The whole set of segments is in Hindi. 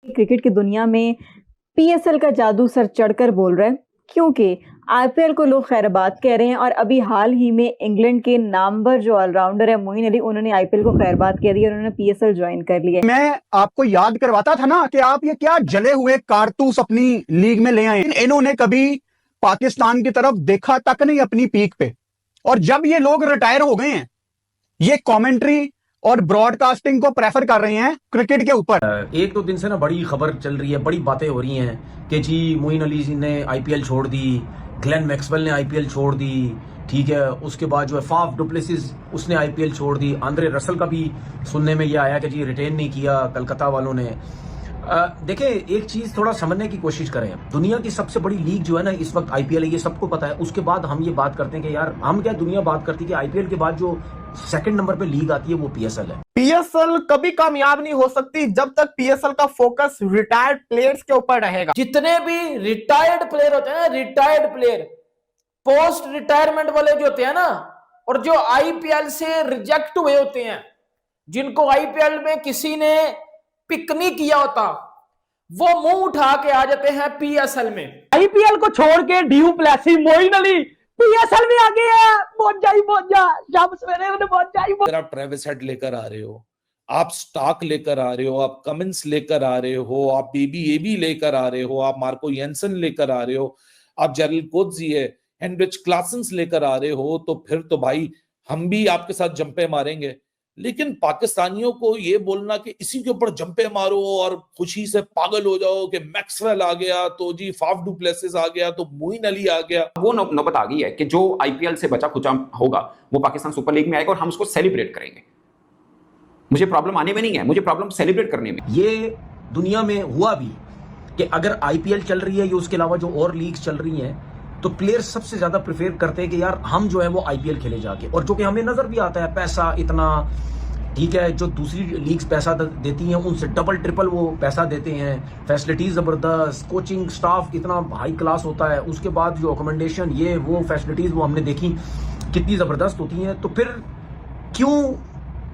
क्रिकेट की दुनिया में पीएसएल का जादू सर चढ़कर बोल रहा है, क्योंकि आईपीएल को लोग खैरबाद कह रहे हैं। और अभी हाल ही में इंग्लैंड के नामवर जो ऑलराउंडर है मोइन अली, उन्होंने आईपीएल को खैरबाद कह दिया और उन्होंने पीएसएल ज्वाइन कर लिया। मैं आपको याद करवाता था ना कि आप ये क्या जले हुए कारतूस अपनी लीग में ले आए। इन्होंने कभी पाकिस्तान की तरफ देखा तक नहीं अपनी पीक पे, और जब ये लोग रिटायर हो गए हैं, ये कमेंट्री और ब्रॉडकास्टिंग को प्रेफर कर रहे हैं क्रिकेट के ऊपर। एक दो दिन से ना बड़ी खबर चल रही है, बड़ी बातें हो रही हैं कि जी मोइन अली ने आईपीएल छोड़ दी, ग्लेन मैक्सवेल ने आईपीएल छोड़ दी, ठीक है। उसके बाद जो है फाफ डुप्लेसिस उसने आईपीएल छोड़ दी। आंद्रे रसल का भी सुनने में यह आया कि जी रिटेन नहीं किया कलकत्ता वालों ने। देखिए, एक चीज थोड़ा समझने की कोशिश करें। दुनिया की सबसे बड़ी लीग जो है ना इस वक्त आईपीएल है, ये सबको पता है। उसके बाद हम ये बात करते हैं कि यार हम क्या, दुनिया बात करती है कि आईपीएल के बाद जो सेकंड नंबर पे लीग आती है वो पीएसएल है। पीएसएल कभी कामयाब नहीं हो सकती जब तक पीएसएल का फोकस रिटायर्ड प्लेयर्स के ऊपर रहेगा। जितने भी रिटायर्ड प्लेयर होते हैं, रिटायर्ड प्लेयर, पोस्ट रिटायरमेंट वाले जो होते हैं ना, और जो आईपीएल से रिजेक्ट हुए होते हैं, जिनको आईपीएल में किसी ने पिक नहीं किया होता, वो मुंह उठा के आ जाते हैं पीएसएल में। आईपीएल को छोड़ के du Plessis, Moeen Ali PSL में आ गए हैं। पहुंच जा शाम सवेरे उन्हें पहुंच जाई। अगर आप ट्रेविस हेड लेकर आ रहे हो, आप स्टार्क लेकर आ रहे हो, आप कमिंस लेकर आ रहे हो, आप एबी लेकर आ रहे हो, आप मार्को येंसन लेकर आ रहे हो, आप जेरल कोट्जी है, हेनरिच क्लासेंस लेकर आ रहे हो, तो फिर तो भाई हम भी आपके साथ जंपे मारेंगे। लेकिन पाकिस्तानियों को ये बोलना कि इसी के ऊपर जंपे मारो और खुशी से पागल हो जाओ कि मैक्सवेल आ गया तो जी फाफ डू प्लेसिस आ गया तो मोइन अली आ गया, वो नौबत आ गई है कि जो आईपीएल से बचा खुचा होगा वो पाकिस्तान सुपर लीग में आएगा और हम उसको सेलिब्रेट करेंगे। मुझे प्रॉब्लम आने में नहीं है, मुझे प्रॉब्लम सेलिब्रेट करने में। ये दुनिया में हुआ भी कि अगर आईपीएल चल रही है या उसके अलावा जो और लीग्स चल रही हैं, तो प्लेयर्स सबसे ज्यादा प्रेफर करते हैं कि यार हम जो है वो आईपीएल खेले जाके। और जो कि हमें नजर भी आता है, पैसा इतना, ठीक है, जो दूसरी लीग्स पैसा देती हैं उनसे डबल ट्रिपल वो पैसा देते हैं, फैसिलिटीज जबरदस्त, कोचिंग स्टाफ इतना हाई क्लास होता है, उसके बाद जो अकोमोडेशन, ये वो फैसिलिटीज वो हमने देखी कितनी जबरदस्त होती हैं। तो फिर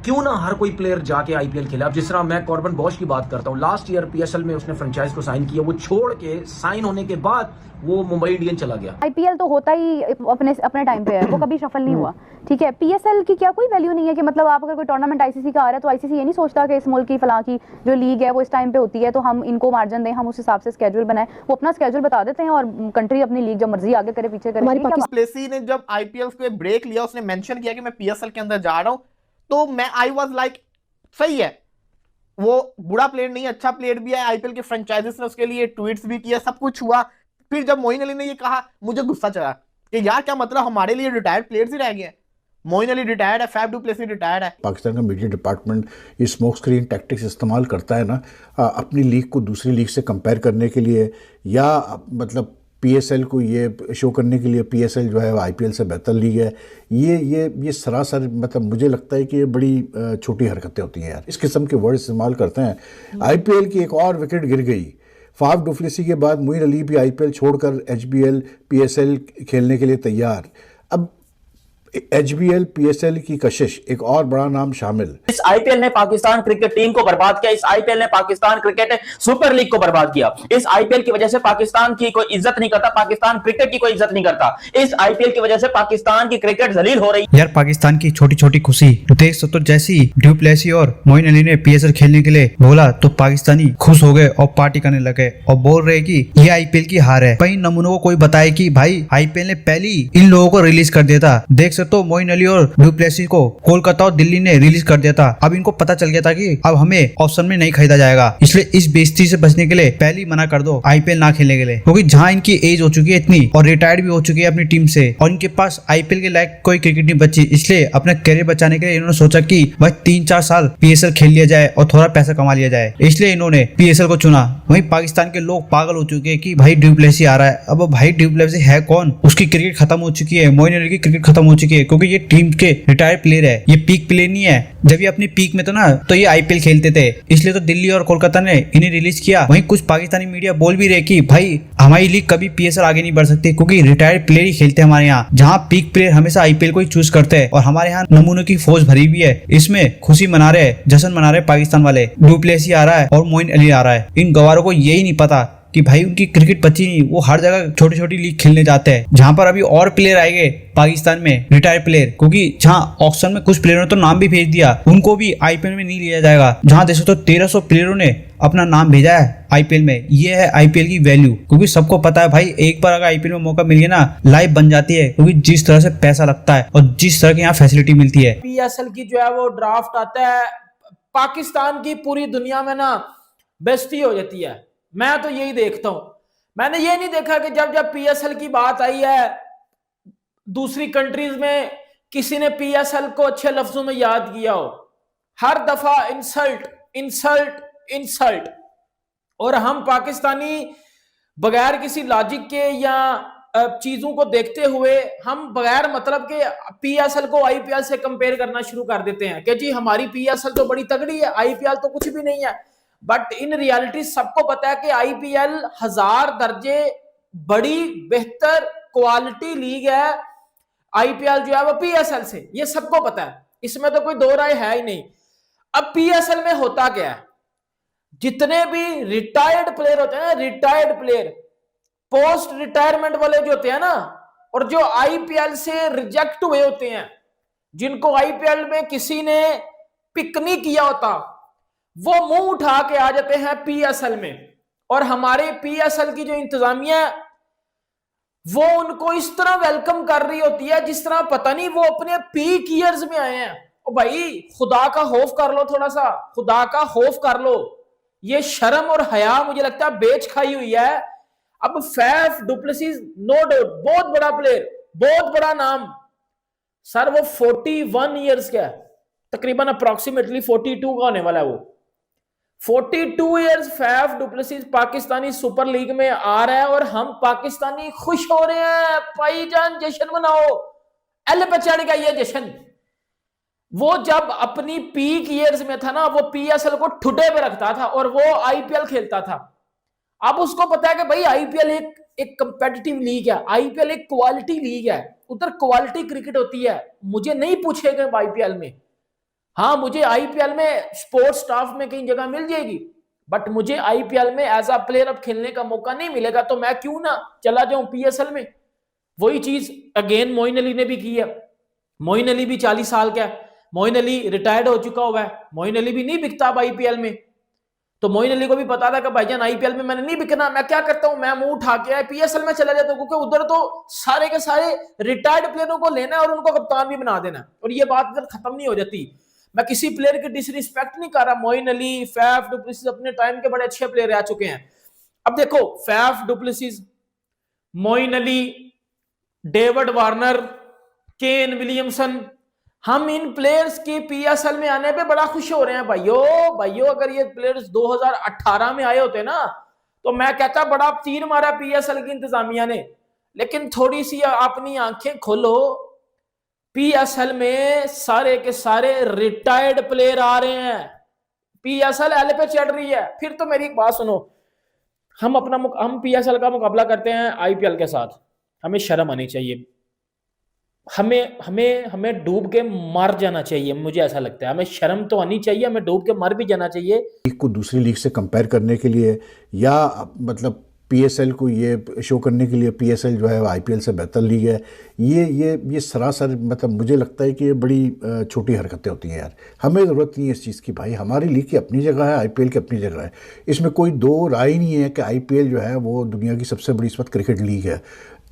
क्यों ना हर कोई प्लेयर जाके आईपीएल खेले। अब जिस तरह मैं कॉर्बन बॉश की बात करता हूँ, लास्ट ईयर पीएसएल में उसने फ्रेंचाइज को साइन किया, वो छोड़ के साइन होने के बाद वो मुंबई इंडियन चला गया। आईपीएल तो होता ही अपने टाइम पे है, वो कभी सफल नहीं हुआ, ठीक है। पीएसएल की क्या कोई वैल्यू नहीं है कि मतलब आप अगर कोई टूर्नामेंट आईसीसी का आ रहा है तो आईसीसी ये नहीं सोचता कि इस मुल्क की फलां की जो लीग है वो इस टाइम पे होती है तो हम इनको मार्जिन दें, हम उस हिसाब से स्केड्यूल बनाएं। वो अपना स्केड्यूल बता देते हैं और कंट्री अपनी लीग जब मर्जी आगे करे पीछे करे। प्लेसी ने जब आईपीएल को ब्रेक लिया, उसने मेंशन किया कि मैं पीएसएल के अंदर जा रहा हूं, तो मैं आई वाज लाइक सही है, वो बुरा प्लेयर नहीं, अच्छा प्लेयर भी है। आईपीएल के फ्रेंचाइजीज ने उसके लिए ट्वीट्स भी किया, सब कुछ हुआ। फिर जब मोइन अली ने ये कहा, मुझे गुस्सा चढ़ा कि यार क्या मतलब, हमारे लिए रिटायर्ड प्लेयर्स ही रह गए हैं। मोइन अली रिटायर्ड है, फैफ डू प्लेसी रिटायर्ड है। पाकिस्तान का मीडिया डिपार्टमेंट ये स्मोक स्क्रीन टैक्टिक्स इस्तेमाल करता है ना अपनी लीग को दूसरी लीग से कंपेयर करने के लिए, या मतलब पीएसएल को ये शो करने के लिए पीएसएल जो है आईपीएल से बेहतर लीग है। ये सरासर मतलब मुझे लगता है कि ये बड़ी छोटी हरकतें होती हैं यार, इस किस्म के वर्ड इस्तेमाल करते हैं। आईपीएल की एक और विकेट गिर गई, फाफ डुप्लेसी के बाद मोइन अली भी आईपीएल छोड़कर एचबीएल पीएसएल खेलने के लिए तैयार। अब एचबीएल पीएसएल की कशिश, एक और बड़ा नाम शामिल। इस आईपीएल ने पाकिस्तान क्रिकेट टीम को बर्बाद किया, इस आईपीएल ने पाकिस्तान क्रिकेट सुपर लीग को बर्बाद किया। इस आईपीएल की वजह से पाकिस्तान की कोई इज्जत नहीं करता, पाकिस्तान क्रिकेट की कोई इज्जत नहीं करता। इस आईपीएल की वजह से पाकिस्तान की क्रिकेट जलील हो रही। यार पाकिस्तान की छोटी छोटी खुशी देख सकते हो, जैसी ड्यू प्लेसी और मोइन अली ने पीएसएल खेलने के लिए बोला तो पाकिस्तानी खुश हो गए और पार्टी करने लगे और बोल रहे कि ये आईपीएल की हार है। कई नमूनों को कोई बताए कि भाई आईपीएल ने पहली इन लोगों को रिलीज कर दिया था। देख सकते हो मोइन अली और ड्यू प्लेसी को कोलकाता और दिल्ली ने रिलीज कर दिया था। अब इनको पता चल गया था कि अब हमें ऑप्शन में नहीं खरीदा जाएगा, इसलिए इस बेइज्जती से बचने के लिए पहले ही मना कर दो आईपीएल ना खेलने के लिए, क्योंकि जहां इनकी एज हो चुकी है इतनी और रिटायर्ड भी हो चुकी है अपनी टीम से और इनके पास आईपीएल के लायक कोई क्रिकेट नहीं बची। इसलिए अपना कैरियर बचाने के लिए इन्होंने सोचा कि भाई 3-4 साल पीएसएल खेल लिया जाए और थोड़ा पैसा कमा लिया जाए, इसलिए इन्होंने पीएसएल को चुना। वहीं पाकिस्तान के लोग पागल हो चुके हैं कि भाई ड्यू प्लेसी आ रहा है। अब भाई ड्यू प्लेसी है कौन? उसकी क्रिकेट खत्म हो चुकी है, मोइन अली की क्रिकेट खत्म हो चुकी है, क्योंकि ये टीम के रिटायर्ड प्लेयर है, ये पीक प्लेयर नहीं है। जब ये अपनी पीक में तो ना तो ये आईपीएल खेलते थे, इसलिए तो दिल्ली और कोलकाता ने इन्हें रिलीज किया। वहीं कुछ पाकिस्तानी मीडिया बोल भी रहे कि भाई हमारी लीग कभी पीएसएल आगे नहीं बढ़ सकती, क्योंकि रिटायर्ड प्लेयर ही खेलते हैं हमारे यहाँ, जहाँ पीक प्लेयर हमेशा आईपीएल को ही चूज करते हैं। और हमारे यहाँ नमूनों की फौज भरी हुई है, इसमें खुशी मना रहे, जश्न मना रहे पाकिस्तान वाले। डू प्लेसी आ रहा है और मोइन अली आ रहा है। इन गवारों को यही नहीं पता कि भाई उनकी क्रिकेट बची नहीं, वो हर जगह छोटी छोटी लीग खेलने जाते हैं, जहां पर अभी और प्लेयर आएंगे पाकिस्तान में रिटायर्ड प्लेयर, क्योंकि जहां ऑक्शन में कुछ प्लेयरों ने तो नाम भी भेज दिया, उनको भी आईपीएल में नहीं लिया जाएगा। जहां देखो तो 1300 प्लेयरों ने अपना नाम भेजा है आईपीएल में। ये है आईपीएल की वैल्यू, क्योंकि सबको पता है भाई एक बार अगर आईपीएल में मौका मिल गया ना, लाइफ बन जाती है, क्योंकि जिस तरह से पैसा लगता है और जिस तरह की यहाँ फैसिलिटी मिलती है। पीएसएल की जो है वो ड्राफ्ट आता है, पाकिस्तान की पूरी दुनिया में ना बेइज्जती हो जाती है। मैं तो यही देखता हूं, मैंने ये नहीं देखा कि जब जब पीएसएल की बात आई है दूसरी कंट्रीज में किसी ने पीएसएल को अच्छे लफ्जों में याद किया हो। हर दफा इंसल्ट इंसल्ट इंसल्ट, और हम पाकिस्तानी बगैर किसी लॉजिक के या चीजों को देखते हुए हम बगैर मतलब के पीएसएल को आईपीएल से कंपेयर करना शुरू कर देते हैं कि जी हमारी पीएसएल तो बड़ी तगड़ी है, आईपीएल तो कुछ भी नहीं है। बट इन रियलिटी सबको पता है कि आईपीएल 1000 दर्जे बड़ी बेहतर क्वालिटी लीग है आईपीएल जो है वो पीएसएल से, ये सबको पता है, इसमें तो कोई दो राय है ही नहीं। अब पीएसएल में होता क्या है, जितने भी रिटायर्ड प्लेयर होते हैं, रिटायर्ड प्लेयर, पोस्ट रिटायरमेंट वाले जो होते हैं ना, और जो आईपीएल से रिजेक्ट हुए होते हैं, जिनको आईपीएल में किसी ने पिक नहीं किया होता, वो मुंह उठा के आ जाते हैं पीएसएल में। और हमारे पीएसएल की जो इंतजामिया है वो उनको इस तरह वेलकम कर रही होती है जिस तरह पता नहीं वो अपने पीक ईयर्स में आए हैं। ओ भाई खुदा का खौफ कर लो, थोड़ा सा खुदा का खौफ कर लो। ये शर्म और हया मुझे लगता है बेच खाई हुई है। अब फैफ डुप्लेसिस नो डाउट बहुत बड़ा प्लेयर, बहुत बड़ा नाम सर, वो 41 ईयर्स का है, तकरीबन अप्रोक्सीमेटली 42 का होने वाला है वो। 42 years Faf du Plessis Pakistani super league में आ रहा है और हम पाकिस्तानी खुश हो रहे हैं। भाईजान जश्न मनाओ, एल पे चढ़ गया ये जश्न। वो जब अपनी पीक ईयर्स में था ना, वो पीएसएल को ठुड्डे पे रखता था और वो आईपीएल खेलता था। अब उसको पता है कि भाई आईपीएल एक कंपेटिटिव लीग है, आईपीएल एक क्वालिटी लीग है, उधर क्वालिटी क्रिकेट होती है। मुझे नहीं पूछेगा आईपीएल में, हाँ मुझे आईपीएल में स्पोर्ट्स स्टाफ में कई जगह मिल जाएगी, बट मुझे आईपीएल में एज अ प्लेयर अब खेलने का मौका नहीं मिलेगा, तो मैं क्यों ना चला जाऊं पीएसएल में। वही चीज अगेन मोइन अली ने भी की है। मोइन अली भी 40 साल का है, मोइन अली रिटायर्ड हो चुका हुआ है, मोइन अली भी नहीं बिकता अब आईपीएल में। तो मोइन अली को भी पता था कि भाईजान आईपीएल में मैंने नहीं बिकना, मैं क्या करता हूं, मैं मुंह उठा के पीएसएल में चला जाता हूं, क्योंकि उधर तो सारे के सारे रिटायर्ड प्लेयरों को लेना है और उनको कप्तान भी बना देना है, और ये बात इधर खत्म नहीं हो जाती। मैं किसी प्लेयर की डिसरिस्पेक्ट नहीं कर रहा, मोइन अली, फैफ डुप्लेसिस अपने टाइम के बड़े अच्छे प्लेयर रह चुके हैं। अब देखो Faf du Plessis, Moeen Ali, David Warner, Kane Williamson, हम इन प्लेयर्स के पीएसएल में आने पे बड़ा खुश हो रहे हैं भाइयों। अगर ये प्लेयर्स 2018 में आए होते ना, तो मैं कहता बड़ा तीर मारा पीएसएल की इंतजामिया ने। लेकिन थोड़ी सी अपनी आंखें खोलो, पीएसएल में सारे के सारे रिटायर्ड प्लेयर आ रहे हैं, पीएसएल एल पे चढ़ रही है। फिर तो मेरी एक बात सुनो, हम पीएसएल का मुकाबला करते हैं आईपीएल के साथ, हमें शर्म आनी चाहिए, हमें डूब के मर जाना चाहिए। मुझे ऐसा लगता है हमें शर्म तो आनी चाहिए, हमें डूब के मर भी जाना चाहिए। लीग को दूसरी लीग से कंपेयर करने के लिए या मतलब पीएसएल को ये शो करने के लिए पीएसएल जो है आईपीएल से बेहतर लीग है, ये सरासर मतलब मुझे लगता है कि ये बड़ी छोटी हरकतें होती हैं यार। हमें ज़रूरत नहीं है इस चीज़ की, भाई हमारी लीग की अपनी जगह है, आईपीएल की अपनी जगह है, इसमें कोई दो राय नहीं है कि आईपीएल जो है वो दुनिया की सबसे बड़ी इस वक्त क्रिकेट लीग है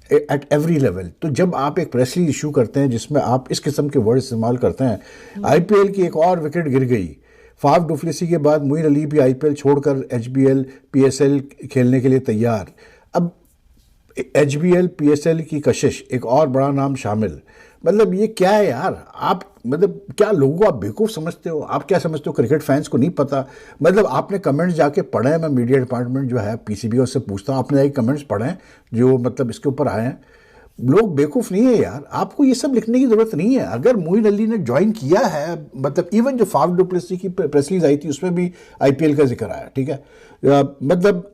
एट एवरी लेवल। तो जब आप एक प्रेस रिलीज इशू करते हैं जिसमें आप इस किस्म के वर्ड इस्तेमाल करते हैं, आईपीएल की एक और विकेट गिर गई, फाफ डुप्लेसी के बाद मोइन अली भी आईपीएल छोड़कर एचबीएल पीएसएल खेलने के लिए तैयार। अब एचबीएल पीएसएल की कशिश, एक और बड़ा नाम शामिल, मतलब ये क्या है यार। आप मतलब क्या लोगों को आप बेवकूफ़ समझते हो? आप क्या समझते हो क्रिकेट फैंस को नहीं पता? मतलब आपने कमेंट्स जाके पढ़े हैं, मैं मीडिया डिपार्टमेंट जो है पीसीबी उससे पूछता हूँ, आपने जाके कमेंट्स पढ़े हैं जो मतलब इसके ऊपर आए हैं? लोग बेवकूफ़ नहीं है यार, आपको ये सब लिखने की जरूरत नहीं है। अगर मोइन अली ने ज्वाइन किया है, मतलब इवन जो फाफ डु प्लेसी की प्रेस रिलीज आई थी उसमें भी आईपीएल का जिक्र आया, ठीक है। मतलब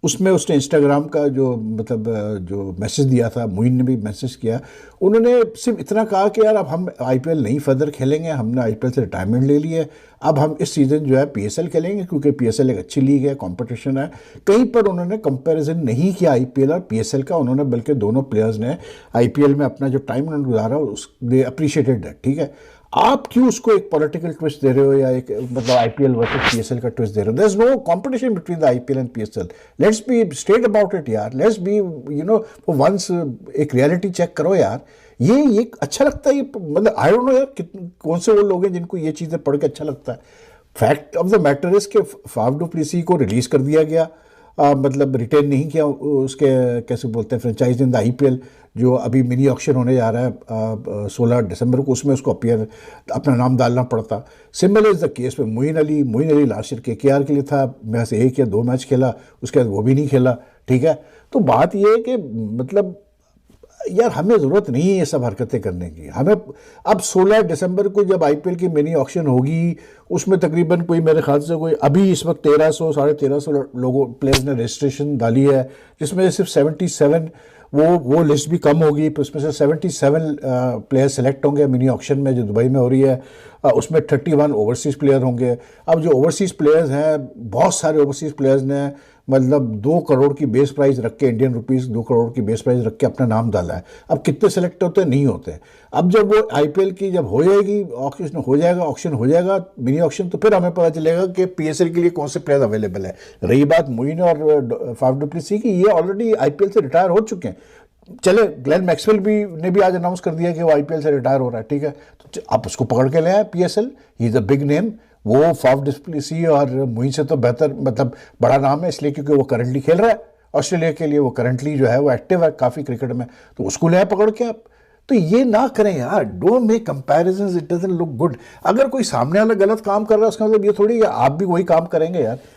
उसमें उसने इंस्टाग्राम का जो मैसेज दिया था, मोइन ने भी मैसेज किया, उन्होंने सिर्फ इतना कहा कि यार अब हम आईपीएल नहीं फर्दर खेलेंगे, हमने आईपीएल से रिटायरमेंट ले ली है, अब हम इस सीज़न जो है पीएसएल खेलेंगे, क्योंकि पीएसएल एक अच्छी लीग है, कंपटीशन है। कहीं पर उन्होंने कंपैरिजन नहीं किया आईपीएल और पीएसएल का, उन्होंने बल्कि दोनों प्लेयर्स ने आईपीएल में अपना जो टाइम उन्होंने गुजारा दे अप्रिशिएटेड दैट, ठीक है। आप क्यों उसको एक पॉलिटिकल ट्विस्ट दे रहे हो या एक मतलब आईपीएल वर्सेस पीएसएल का ट्विस्ट दे रहे हो? There is no competition between the IPL and PSL. Let's be straight about it यार, लेट्स बी फॉर वंस एक रियलिटी चेक करो यार। ये अच्छा लगता है, ये मतलब आई डोंट नो यार कौन से वो लोग हैं जिनको ये चीज़ें पढ़ के अच्छा लगता है। Fact of the matter is के फाफ डु प्लेसी को रिलीज कर दिया गया, मतलब रिटेन नहीं किया उसके कैसे बोलते हैं फ्रेंचाइज इन द आईपीएल, जो अभी मिनी ऑक्शन होने जा रहा है 16 दिसंबर को, उसमें उसको अपना नाम डालना पड़ता। सिमिलर इज द केस में Moeen Ali last year KKR के लिए था, मैं से 1 या 2 मैच खेला, उसके बाद वो भी नहीं खेला, ठीक है। तो बात ये है कि मतलब यार हमें ज़रूरत नहीं है ये सब हरकतें करने की। हमें अब 16 दिसंबर को जब आईपीएल की मिनी ऑक्शन होगी, उसमें तकरीबन कोई मेरे ख्याल से कोई अभी इस वक्त 1300 साढ़े 1300 लोगों प्लेयर्स ने रजिस्ट्रेशन डाली है, जिसमें सिर्फ 77 वो लिस्ट भी कम होगी, तो उसमें से 77 प्लेयर्स सेलेक्ट होंगे मिनी ऑक्शन में जो दुबई में हो रही है। उसमें 31 ओवरसीज़ प्लेयर होंगे। अब जो ओवरसीज़ प्लेयर्स हैं, बहुत सारे ओवरसीज़ प्लेयर्स ने मतलब 2 करोड़ की बेस प्राइस रख के, इंडियन रुपीस 2 करोड़ की बेस प्राइस रख के अपना नाम डाला है। अब कितने सेलेक्ट होते हैं? नहीं होते। अब जब वो आईपीएल की जब हो जाएगी, ऑक्शन हो जाएगा मिनी ऑक्शन, तो फिर हमें पता चलेगा कि पीएसएल के लिए कौन से प्लेयर अवेलेबल है। रही बात मोइन और फाफ डु प्लेसी की, ये ऑलरेडी आईपीएल से रिटायर हो चुके हैं। चले ग्लेन मैक्सवेल ने भी आज अनाउंस कर दिया कि वो आईपीएल से रिटायर हो रहा है, ठीक है। तो आप उसको पकड़ के ले आए PSL, he is a big name. वो फाफ डु प्लेसी और मोइन से तो बेहतर, मतलब बड़ा नाम है, इसलिए क्योंकि वो करंटली खेल रहा है ऑस्ट्रेलिया के लिए, वो करंटली जो है वो एक्टिव है काफ़ी क्रिकेट में, तो उसको ले आए पकड़ के आप। तो ये ना करें यार, don't make comparisons, it doesn't look good. अगर कोई सामने वाला गलत काम कर रहा है उसका मतलब ये थोड़ी आप भी वही काम करेंगे यार।